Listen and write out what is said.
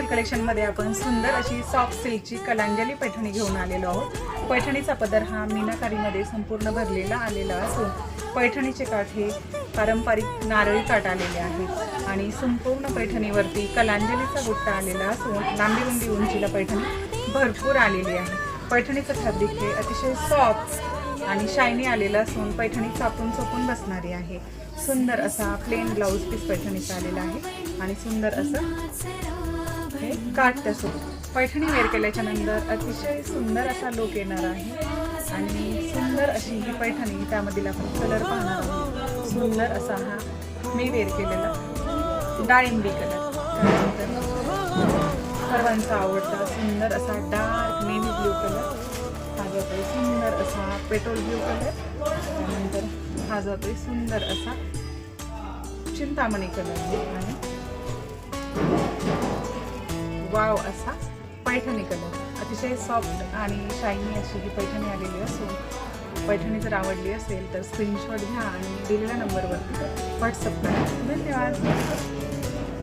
कलेक्शनमध्ये आपण सुंदर अशी सॉफ्ट सिल्कची कलांजली पैठणी घेऊन आलेलो आहोत। पैठणीचा पदर हा मीनाकारीमध्ये संपूर्ण भरलेला आलेला असून पैठणीचे काठ हे पारंपरिक नारळी काठ आलेले आहेत आणि संपूर्ण पैठणीवरती कलांजलीचा बुट्टा आलेला असून लांबी रुंदी उंचीला पैठणी भरपूर आलेली आहे। पैठणीचं फॅब्रिक हे अतिशय सॉफ्ट आणि शायनी आलेलं असून पैठणी चापून चोपून बसणारी आहे। सुंदर असा प्लेन ब्लाउज पीस पैठणीचा आलेला आहे आणि सुंदर असं हे काठ त्यासोबत पैठणी वेअर केल्याच्या नंतर अतिशय सुंदर असा लुक येणार आहे आणि सुंदर अशी ही पैठणी त्यामधील आपण कलर पाहणार आहोत। सुंदर असा हा मी वेअर केलेला डाळिंबी कलर, त्यानंतर सर्वांचा आवडता सुंदर असा डार्क नेव्ही ब्ल्यू कलर, हा जातोय सुंदर असा पेट्रोल ब्ल्यू कलर, त्यानंतर हा जातोय सुंदर असा चिंतामणी कलर आणि वाव असा पैठणी कलर। अतिशय सॉफ्ट आणि शायनी अशी ही पैठणी आलेली असून पैठणी जर आवडली असेल तर स्क्रीनशॉट घ्या आणि दिलेल्या नंबरवरती व्हॉट्सअप करा। धन्यवाद।